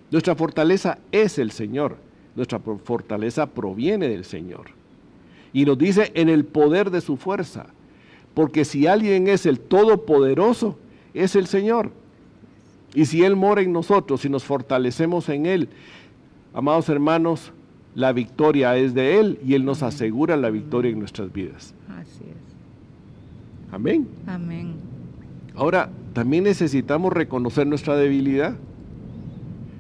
Nuestra fortaleza es el Señor, nuestra fortaleza proviene del Señor. Y nos dice en el poder de su fuerza, porque si alguien es el Todopoderoso, es el Señor. Y si Él mora en nosotros, si nos fortalecemos en Él, amados hermanos, la victoria es de Él y Él nos asegura la victoria en nuestras vidas. Así es. Amén. Amén. Ahora, también necesitamos reconocer nuestra debilidad.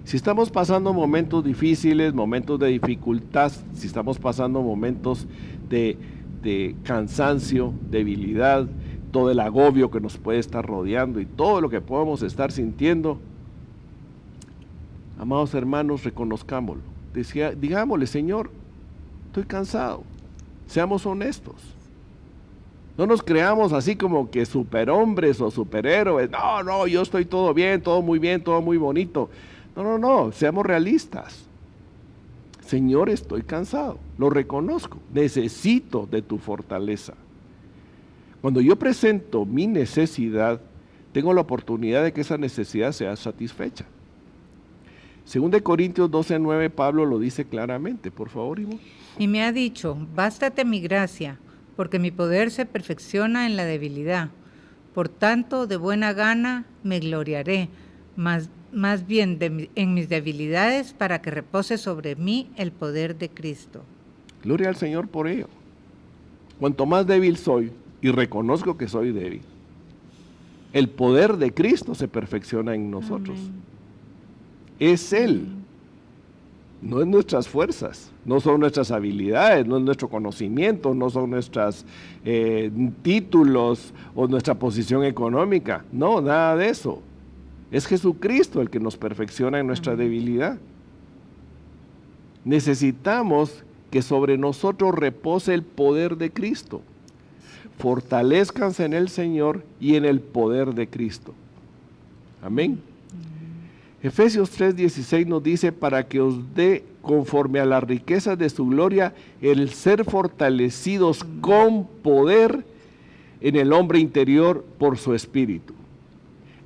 Si estamos pasando momentos difíciles, momentos de dificultad, si estamos pasando momentos de cansancio, debilidad, todo el agobio que nos puede estar rodeando y todo lo que podamos estar sintiendo, amados hermanos, reconozcámoslo. Digámosle: Señor, estoy cansado. Seamos honestos. No nos creamos así como que superhombres o superhéroes. No, yo estoy todo bien, todo muy bonito. No, seamos realistas. Señor, estoy cansado, lo reconozco, necesito de tu fortaleza. Cuando yo presento mi necesidad, tengo la oportunidad de que esa necesidad sea satisfecha. Según de Corintios 12:9, Pablo lo dice claramente. Por favor, Ivo. Y me ha dicho: bástate mi gracia, porque mi poder se perfecciona en la debilidad. Por tanto, de buena gana me gloriaré, más bien en mis debilidades, para que repose sobre mí el poder de Cristo. Gloria al Señor por ello. Cuanto más débil soy, y reconozco que soy débil, el poder de Cristo se perfecciona en nosotros. Amén. Es Él, no es nuestras fuerzas, no son nuestras habilidades, no es nuestro conocimiento, no son nuestros títulos o nuestra posición económica, no, nada de eso. Es Jesucristo el que nos perfecciona en nuestra debilidad. Necesitamos que sobre nosotros repose el poder de Cristo. Fortalezcanse en el Señor y en el poder de Cristo. Amén. Efesios 3:16 nos dice: para que os dé, conforme a las riquezas de su gloria, el ser fortalecidos con poder en el hombre interior por su espíritu.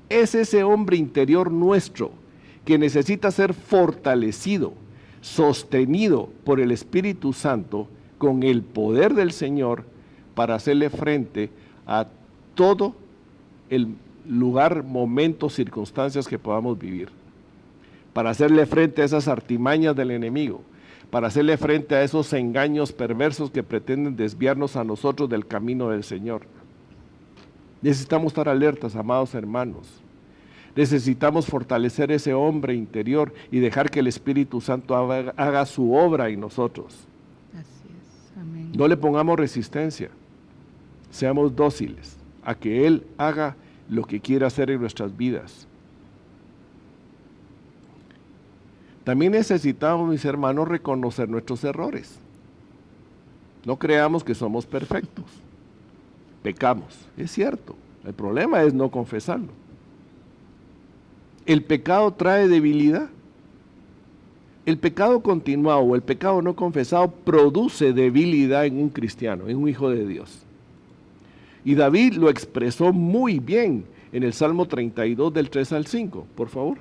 Es ese hombre interior nuestro que necesita ser fortalecido, sostenido por el Espíritu Santo con el poder del Señor, para hacerle frente a todo el lugar, momento, circunstancias que podamos vivir, para hacerle frente a esas artimañas del enemigo, para hacerle frente a esos engaños perversos que pretenden desviarnos a nosotros del camino del Señor. Necesitamos estar alertas, amados hermanos. Necesitamos fortalecer ese hombre interior y dejar que el Espíritu Santo haga su obra en nosotros. Así es. Amén. No le pongamos resistencia. Seamos dóciles a que Él haga lo que quiera hacer en nuestras vidas. También necesitamos, mis hermanos, reconocer nuestros errores. No creamos que somos perfectos. Pecamos, es cierto. El problema es no confesarlo. El pecado trae debilidad. El pecado continuado o el pecado no confesado produce debilidad en un cristiano, en un hijo de Dios. Y David lo expresó muy bien en el Salmo 32 del 3 al 5, por favor.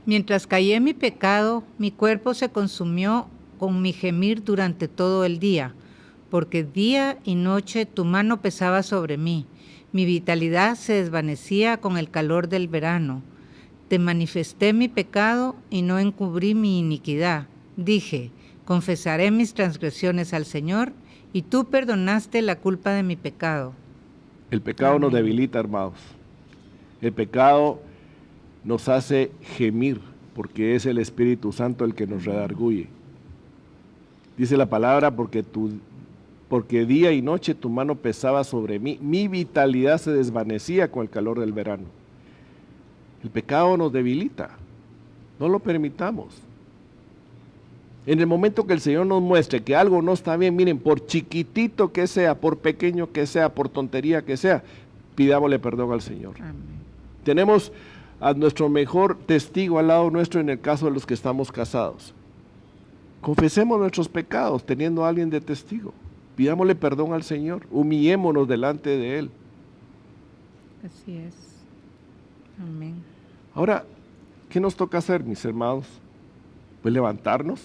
Mientras caí en mi pecado, mi cuerpo se consumió con mi gemir durante todo el día, porque día y noche tu mano pesaba sobre mí. Mi vitalidad se desvanecía con el calor del verano. Te manifesté mi pecado y no encubrí mi iniquidad. Dije, confesaré mis transgresiones al Señor, y tú perdonaste la culpa de mi pecado. El pecado Amén. nos debilita, hermanos. El pecado nos hace gemir, porque es el Espíritu Santo el que nos redarguye. Dice la palabra, porque día y noche tu mano pesaba sobre mí, mi vitalidad se desvanecía con el calor del verano. El pecado nos debilita, no lo permitamos. En el momento que el Señor nos muestre que algo no está bien, miren, por chiquitito que sea, por pequeño que sea, por tontería que sea, pidámosle perdón al Señor. Amén. Tenemos a nuestro mejor testigo al lado nuestro en el caso de los que estamos casados. Confesemos nuestros pecados teniendo a alguien de testigo. Pidámosle perdón al Señor, humillémonos delante de Él. Así es. Amén. Ahora, ¿qué nos toca hacer, mis hermanos? Pues levantarnos.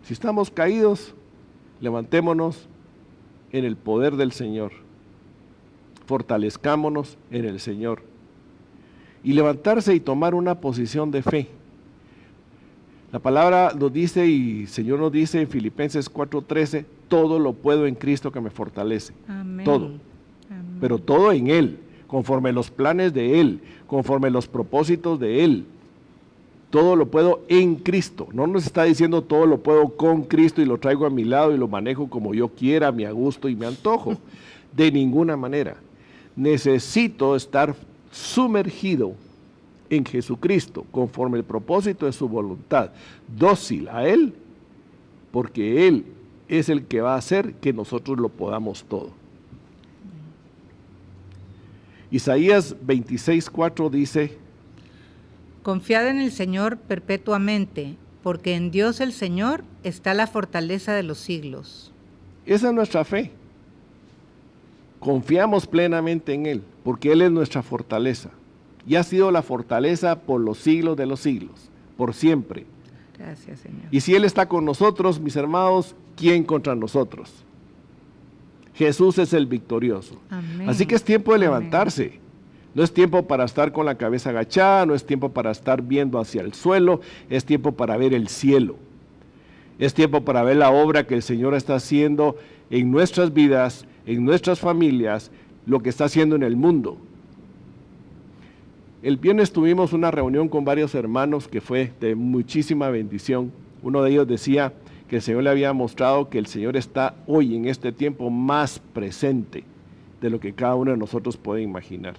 Si estamos caídos, levantémonos en el poder del Señor. Fortalezcámonos en el Señor. Y levantarse y tomar una posición de fe. La palabra nos dice, y el Señor nos dice en Filipenses 4:13, todo lo puedo en Cristo que me fortalece. Amén. Todo. Amén. Pero todo en Él, conforme los planes de Él, conforme los propósitos de Él. Todo lo puedo en Cristo. No nos está diciendo todo lo puedo con Cristo y lo traigo a mi lado y lo manejo como yo quiera, a mi gusto y me antojo. De ninguna manera. Necesito estar sumergido en Jesucristo, conforme el propósito de su voluntad, dócil a Él, porque Él es el que va a hacer que nosotros lo podamos todo. Isaías 26:4 dice, Confiad en el Señor perpetuamente, porque en Dios el Señor está la fortaleza de los siglos. esa es nuestra fe. Confiamos plenamente en Él, porque Él es nuestra fortaleza. Y ha sido la fortaleza por los siglos de los siglos, por siempre. Gracias, Señor. Y si Él está con nosotros, mis hermanos, ¿quién contra nosotros? Jesús es el victorioso. Amén. Así que es tiempo de Amén. levantarse. No es tiempo para estar con la cabeza agachada, no es tiempo para estar viendo hacia el suelo, es tiempo para ver el cielo. Es tiempo para ver la obra que el Señor está haciendo en nuestras vidas, en nuestras familias, lo que está haciendo en el mundo. El viernes tuvimos una reunión con varios hermanos que fue de muchísima bendición. Uno de ellos decía que el Señor le había mostrado que el Señor está hoy en este tiempo más presente de lo que cada uno de nosotros puede imaginar.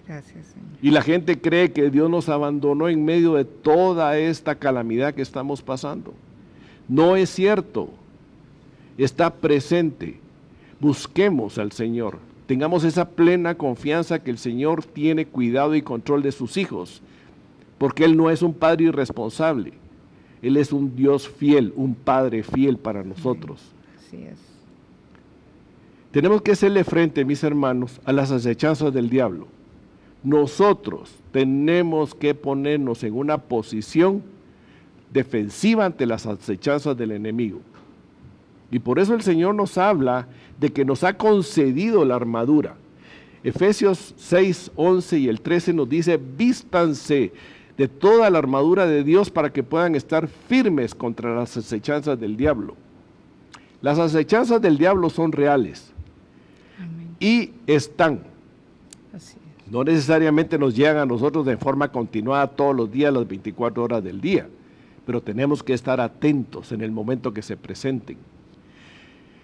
Gracias, Señor. Y la gente cree que Dios nos abandonó en medio de toda esta calamidad que estamos pasando. No es cierto. Está presente. Busquemos al Señor. Tengamos esa plena confianza que el Señor tiene cuidado y control de sus hijos, porque Él no es un padre irresponsable. Él es un Dios fiel, un Padre fiel para nosotros. Así es. Tenemos que hacerle frente, mis hermanos, a las acechanzas del diablo. Nosotros tenemos que ponernos en una posición defensiva ante las acechanzas del enemigo. Y por eso el Señor nos habla de que nos ha concedido la armadura. Efesios 6, 11 y el 13 nos dice, vístanse de toda la armadura de Dios para que puedan estar firmes contra las acechanzas del diablo. Las acechanzas del diablo son reales. Amén. Y están. Así es. No necesariamente nos llegan a nosotros de forma continuada todos los días, las 24 horas del día, pero tenemos que estar atentos en el momento que se presenten.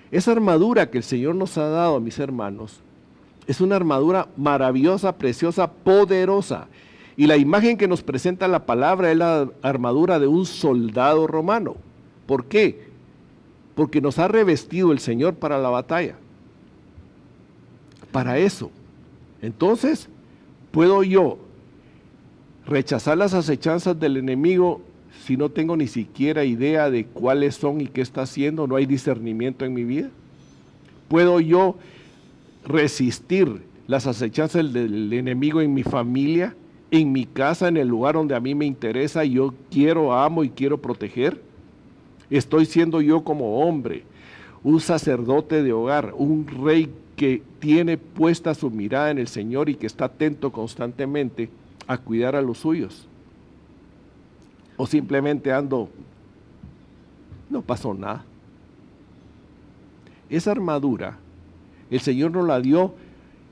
Esa armadura que el Señor nos ha dado, mis hermanos, es una armadura maravillosa, preciosa, poderosa. Y la imagen que nos presenta la palabra es la armadura de un soldado romano. ¿Por qué? Porque nos ha revestido el Señor para la batalla. Para eso. Entonces, puedo yo rechazar las acechanzas del enemigo si no tengo ni siquiera idea de cuáles son y qué está haciendo? ¿No hay discernimiento en mi vida? ¿Puedo yo resistir las acechanzas del enemigo en mi familia, en mi casa, en el lugar donde a mí me interesa, yo quiero, amo y quiero proteger? ¿Estoy siendo yo como hombre, un sacerdote de hogar, un rey que tiene puesta su mirada en el Señor y que está atento constantemente a cuidar a los suyos? ¿O simplemente ando, no pasó nada? Esa armadura, el Señor nos la dio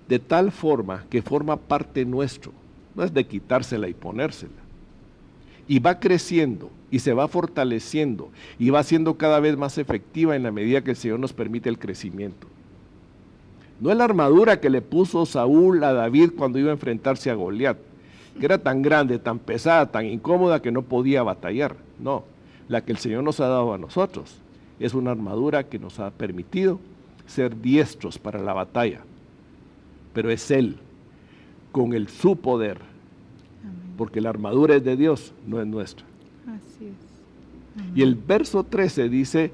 de tal forma que forma parte nuestro, no es de quitársela y ponérsela. Y va creciendo y se va fortaleciendo y va siendo cada vez más efectiva en la medida que el Señor nos permite el crecimiento. No es la armadura que le puso Saúl a David cuando iba a enfrentarse a Goliat, que era tan grande, tan pesada, tan incómoda que no podía batallar. No, la que el Señor nos ha dado a nosotros es una armadura que nos ha permitido ser diestros para la batalla. Pero es Él, con su poder, porque la armadura es de Dios, no es nuestra. Así es. Y el verso 13 dice: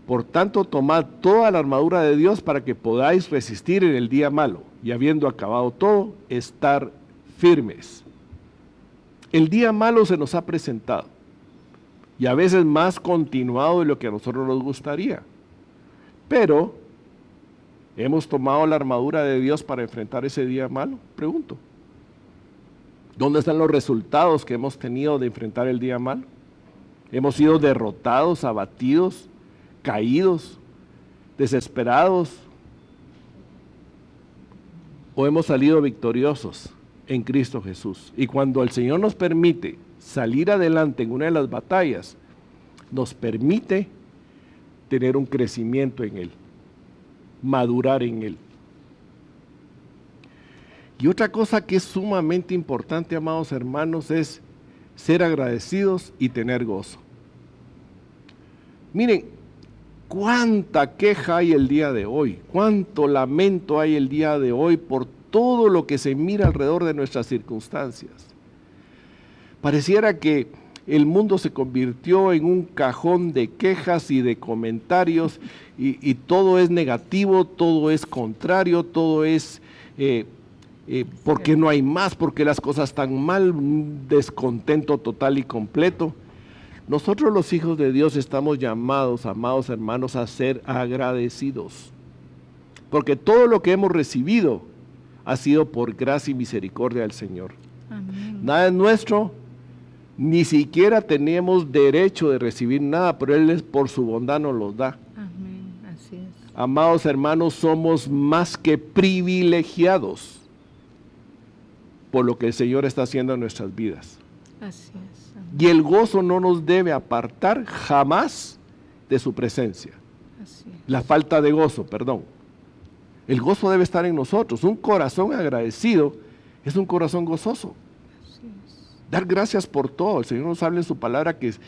por tanto, tomad toda la armadura de Dios para que podáis resistir en el día malo, y habiendo acabado todo, estar firmes. El día malo se nos ha presentado, y a veces más continuado de lo que a nosotros nos gustaría. Pero, ¿hemos tomado la armadura de Dios para enfrentar ese día malo? Pregunto. ¿Dónde están los resultados que hemos tenido de enfrentar el día malo? ¿Hemos sido derrotados, abatidos, caídos, desesperados? ¿O hemos salido victoriosos en Cristo Jesús? Y cuando el Señor nos permite salir adelante en una de las batallas, nos permite tener un crecimiento en Él, madurar en Él. Y otra cosa que es sumamente importante, amados hermanos, es ser agradecidos y tener gozo. Miren, cuánta queja hay el día de hoy, cuánto lamento hay el día de hoy por todo lo que se mira alrededor de nuestras circunstancias. Pareciera que el mundo se convirtió en un cajón de quejas y de comentarios y todo es negativo, todo es contrario, todo es porque no hay más, porque las cosas están mal, un descontento total y completo. Nosotros los hijos de Dios estamos llamados, amados hermanos, a ser agradecidos, porque todo lo que hemos recibido ha sido por gracia y misericordia del Señor. Amén. Nada es nuestro, ni siquiera tenemos derecho de recibir nada, pero Él por su bondad nos los da. Amén. Así es. Amados hermanos, somos más que privilegiados por lo que el Señor está haciendo en nuestras vidas. Así es. Amén. Y el gozo no nos debe apartar jamás de su presencia. Así es. La falta de gozo, perdón. El gozo debe estar en nosotros. Un corazón agradecido es un corazón gozoso. Así es. Dar gracias por todo. El Señor nos habla en su palabra que es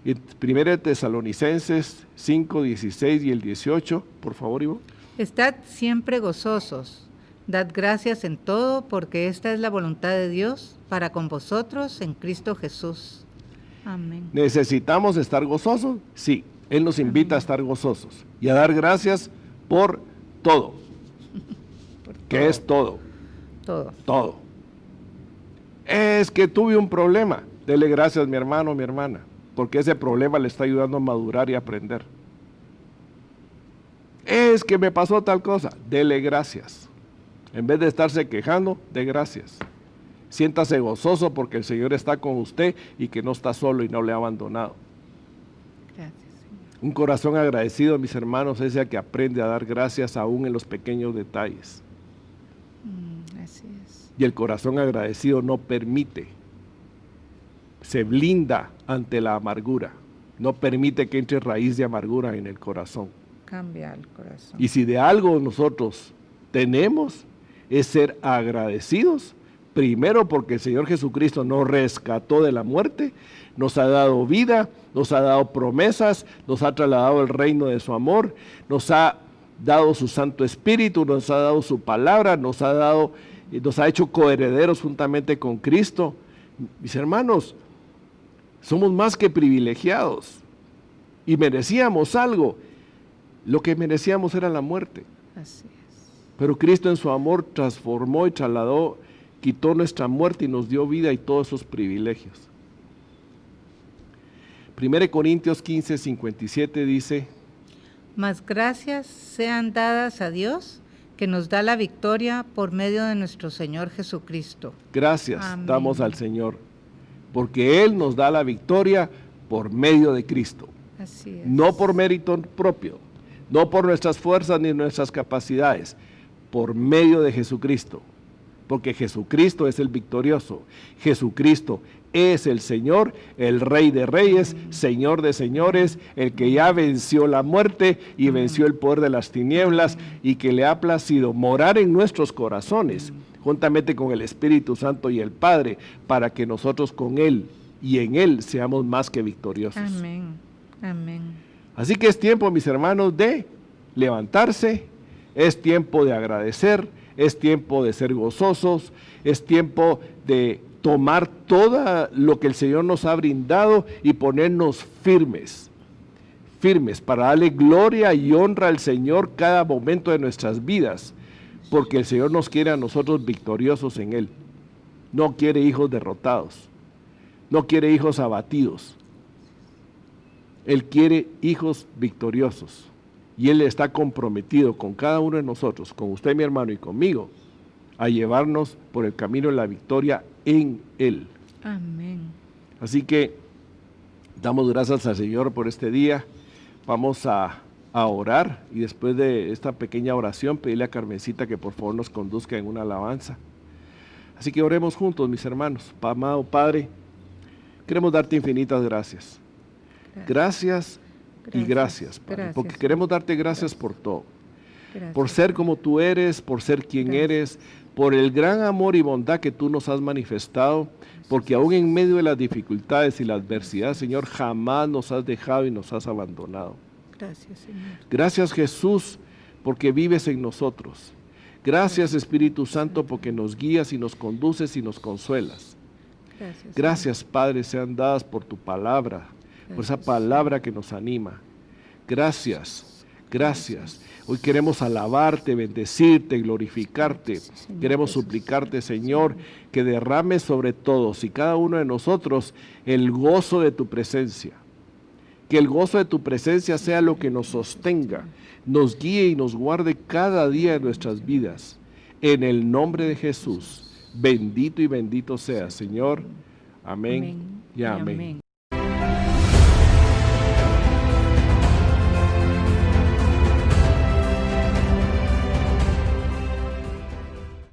en 1 Tesalonicenses 5, 16 y el 18. Por favor, Ivo. Estad siempre gozosos. Dad gracias en todo, porque esta es la voluntad de Dios para con vosotros en Cristo Jesús. Amén. ¿Necesitamos estar gozosos? Sí, Él nos invita a estar gozosos y a dar gracias por todo. ¿Qué es todo? Todo. Todo. Es que tuve un problema. Dele gracias, mi hermano, mi hermana, porque ese problema le está ayudando a madurar y aprender. Es que me pasó tal cosa. Dele gracias. En vez de estarse quejando, dé gracias. Siéntase gozoso porque el Señor está con usted y que no está solo y no le ha abandonado. Gracias, Señor. Un corazón agradecido, mis hermanos, es el que aprende a dar gracias aún en los pequeños detalles. Así es. Y el corazón agradecido no permite, se blinda ante la amargura, no permite que entre raíz de amargura en el corazón. Cambia el corazón. Y si de algo nosotros tenemos, es ser agradecidos, primero porque el Señor Jesucristo nos rescató de la muerte, nos ha dado vida, nos ha dado promesas, nos ha trasladado el reino de su amor, nos ha dado su Santo Espíritu, nos ha dado su palabra, nos ha hecho coherederos juntamente con Cristo, Mis hermanos, somos más que privilegiados y merecíamos algo. Lo que merecíamos era la muerte. Así es. Pero Cristo en su amor transformó y trasladó, quitó nuestra muerte y nos dio vida y todos esos privilegios. 1 Corintios 15:57 dice: Mas gracias sean dadas a Dios, que nos da la victoria por medio de nuestro Señor Jesucristo. Gracias Amén. damos al Señor, porque Él nos da la victoria por medio de Cristo. Así es. No por mérito propio, no por nuestras fuerzas ni nuestras capacidades, por medio de Jesucristo. Porque Jesucristo es el victorioso. Jesucristo es el Señor, el Rey de Reyes, Señor de Señores, el que ya venció la muerte y venció el poder de las tinieblas y que le ha placido morar en nuestros corazones, juntamente con el Espíritu Santo y el Padre, para que nosotros con Él y en Él seamos más que victoriosos. Amén. Amén. Así que es tiempo, mis hermanos, de levantarse, es tiempo de agradecer, es tiempo de ser gozosos, es tiempo de tomar todo lo que el Señor nos ha brindado y ponernos firmes, firmes para darle gloria y honra al Señor cada momento de nuestras vidas, porque el Señor nos quiere a nosotros victoriosos en Él. No quiere hijos derrotados, no quiere hijos abatidos. Él quiere hijos victoriosos y Él está comprometido con cada uno de nosotros, con usted, mi hermano, y conmigo, a llevarnos por el camino de la victoria en Él. Amén. Así que damos gracias al Señor por este día. Vamos a orar y después de esta pequeña oración pedirle a Carmencita que por favor nos conduzca en una alabanza. Así que oremos juntos, mis hermanos. Amado Padre, queremos darte infinitas gracias. Gracias y gracias, Padre, gracias, porque queremos darte gracias por todo, Gracias. por ser como tú eres, por ser quien Gracias. eres, por el gran amor y bondad que tú nos has manifestado, porque aún en medio de las dificultades y la adversidad, Señor, jamás nos has dejado y nos has abandonado. Gracias, Señor. Gracias, Jesús, porque vives en nosotros. Gracias, Espíritu Santo, porque nos guías y nos conduces y nos consuelas. Gracias, Gracias, Padre, sean dadas por tu palabra, por esa palabra que nos anima. Gracias, gracias. Hoy queremos alabarte, bendecirte, glorificarte. Queremos suplicarte, Señor, que derrames sobre todos y cada uno de nosotros el gozo de tu presencia. Que el gozo de tu presencia sea lo que nos sostenga, nos guíe y nos guarde cada día de nuestras vidas. En el nombre de Jesús, bendito y bendito sea, Señor. Amén y amén.